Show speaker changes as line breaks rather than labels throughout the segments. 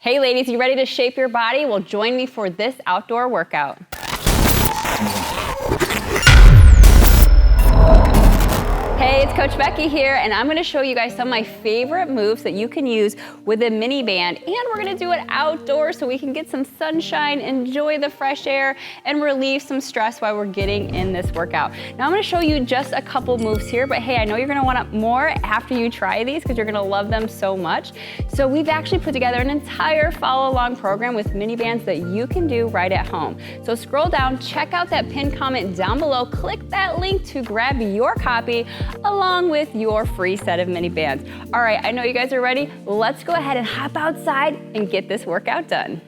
Hey ladies, you ready to shape your body? Well, join me for this outdoor workout. Hey, it's Coach Becky here, and I'm gonna show you guys some of my favorite moves that you can use with a mini band, and we're gonna do it outdoors so we can get some sunshine, enjoy the fresh air, and relieve some stress while we're getting in this workout. Now I'm gonna show you just a couple moves here, but hey, I know you're gonna want more after you try these because you're gonna love them so much. So we've actually put together an entire follow-along program with mini bands that you can do right at home. So scroll down, check out that pinned comment down below, click that link to grab your copy along with your free set of mini bands. All right, I know you guys are ready. Let's go ahead and hop outside and get this workout done.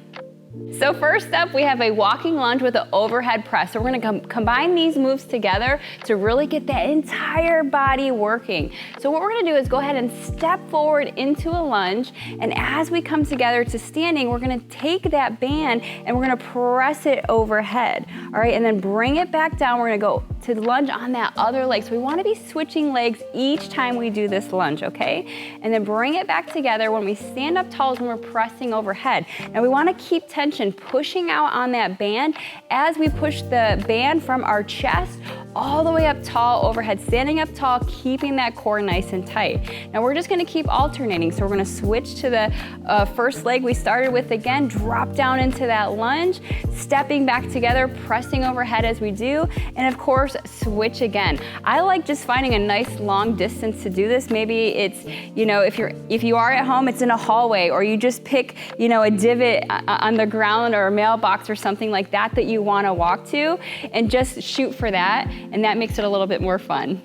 So first up, we have a walking lunge with an overhead press. So we're gonna combine these moves together to really get that entire body working. So what we're gonna do is go ahead and step forward into a lunge, and as we come together to standing, we're gonna take that band and we're gonna press it overhead. All right, and then bring it back down. We're gonna go to the lunge on that other leg. So we wanna be switching legs each time we do this lunge, okay? And then bring it back together. When we stand up tall is when we're pressing overhead. And we wanna keep tension, pushing out on that band as we push the band from our chest all the way up tall overhead, standing up tall, keeping that core nice and tight. Now we're just gonna keep alternating. So we're gonna switch to the first leg we started with again, drop down into that lunge, stepping back together, pressing overhead as we do, and of course, switch again. I like just finding a nice long distance to do this. Maybe it's, if you are at home, it's in a hallway, or you just pick, a divot on the ground or a mailbox or something like that that you wanna walk to, and just shoot for that, and that makes it a little bit more fun.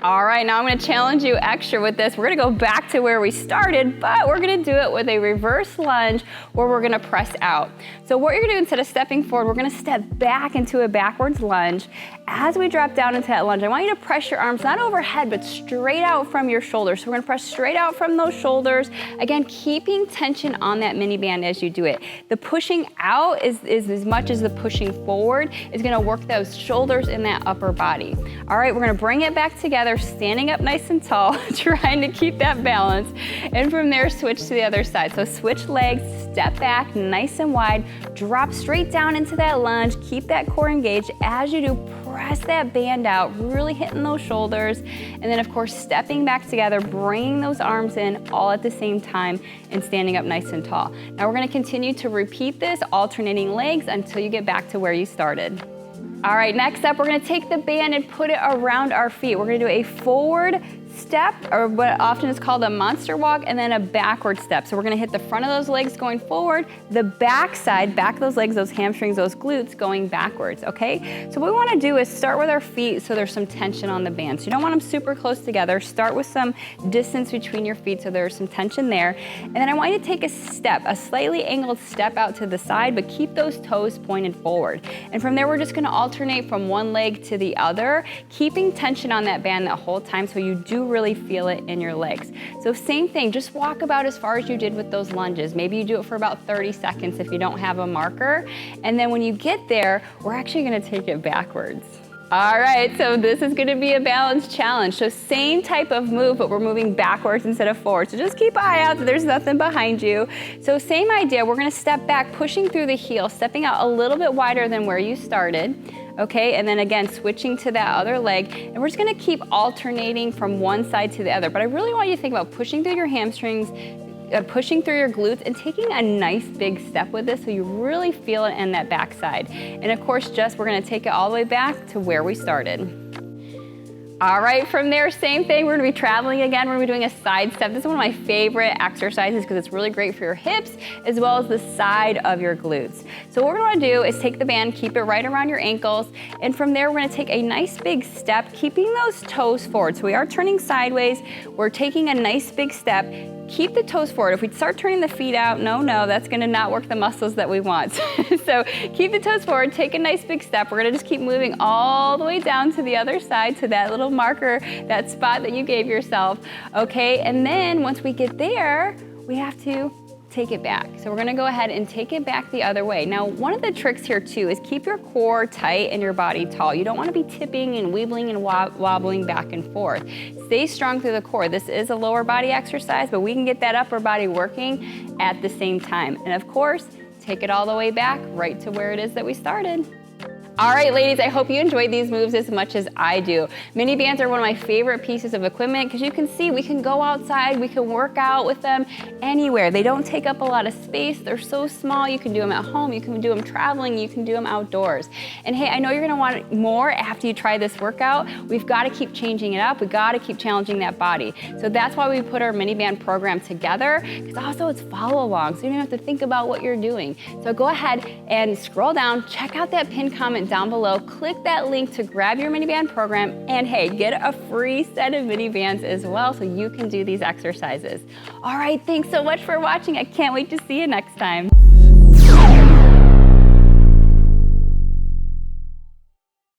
All right, now I'm gonna challenge you extra with this. We're gonna go back to where we started, but we're gonna do it with a reverse lunge where we're gonna press out. So what you're gonna do, instead of stepping forward, we're gonna step back into a backwards lunge. As we drop down into that lunge, I want you to press your arms not overhead, but straight out from your shoulders. So we're gonna press straight out from those shoulders. Again, keeping tension on that mini band as you do it. The pushing out is as much as the pushing forward is gonna work those shoulders in that upper body. All right, we're gonna bring it back together, standing up nice and tall, trying to keep that balance. And from there, switch to the other side. So switch legs, step back nice and wide, drop straight down into that lunge, keep that core engaged. As you do, press that band out, really hitting those shoulders. And then of course, stepping back together, bringing those arms in all at the same time and standing up nice and tall. Now we're gonna continue to repeat this, alternating legs until you get back to where you started. All right, next up, we're gonna take the band and put it around our feet. We're gonna do a forward step, or what often is called a monster walk, and then a backward step. So we're gonna hit the front of those legs going forward, the back side, back of those legs, those hamstrings, those glutes going backwards, okay? So what we wanna do is start with our feet so there's some tension on the band. So you don't want them super close together. Start with some distance between your feet so there's some tension there. And then I want you to take a step, a slightly angled step out to the side, but keep those toes pointed forward. And from there, we're just gonna alternate from one leg to the other, keeping tension on that band that whole time so you do really feel it in your legs. So same thing, just walk about as far as you did with those lunges. Maybe you do it for about 30 seconds if you don't have a marker. And then when you get there, we're actually gonna take it backwards. All right, so this is gonna be a balance challenge. So same type of move, but we're moving backwards instead of forward. So just keep an eye out that there's nothing behind you. So same idea, we're gonna step back, pushing through the heel, stepping out a little bit wider than where you started. Okay, and then again, switching to that other leg, and we're just gonna keep alternating from one side to the other. But I really want you to think about pushing through your hamstrings, pushing through your glutes, and taking a nice big step with this so you really feel it in that back side. And of course, we're gonna take it all the way back to where we started. All right, from there, same thing. We're gonna be traveling again. We're gonna be doing a side step. This is one of my favorite exercises because it's really great for your hips as well as the side of your glutes. So what we're gonna do is take the band, keep it right around your ankles, and from there, we're gonna take a nice big step, keeping those toes forward. So we are turning sideways. We're taking a nice big step. Keep the toes forward. If we start turning the feet out, no, that's gonna not work the muscles that we want. So keep the toes forward, take a nice big step. We're gonna just keep moving all the way down to the other side, to that little marker, that spot that you gave yourself, okay? And then once we get there, we have to take it back. So we're gonna go ahead and take it back the other way. Now, one of the tricks here too is keep your core tight and your body tall. You don't wanna be tipping and weebling and wobbling back and forth. Stay strong through the core. This is a lower body exercise, but we can get that upper body working at the same time. And of course, take it all the way back right to where it is that we started. All right, ladies, I hope you enjoyed these moves as much as I do. Mini bands are one of my favorite pieces of equipment because you can see we can go outside, we can work out with them anywhere. They don't take up a lot of space. They're so small. You can do them at home, you can do them traveling, you can do them outdoors. And hey, I know you're gonna want more after you try this workout. We've gotta keep changing it up. We gotta keep challenging that body. So that's why we put our mini band program together, because also it's follow along, so you don't have to think about what you're doing. So go ahead and scroll down, check out that pinned comment down below, click that link to grab your mini band program, and hey, get a free set of mini bands as well so you can do these exercises. All right, thanks so much for watching. I can't wait to see you next time.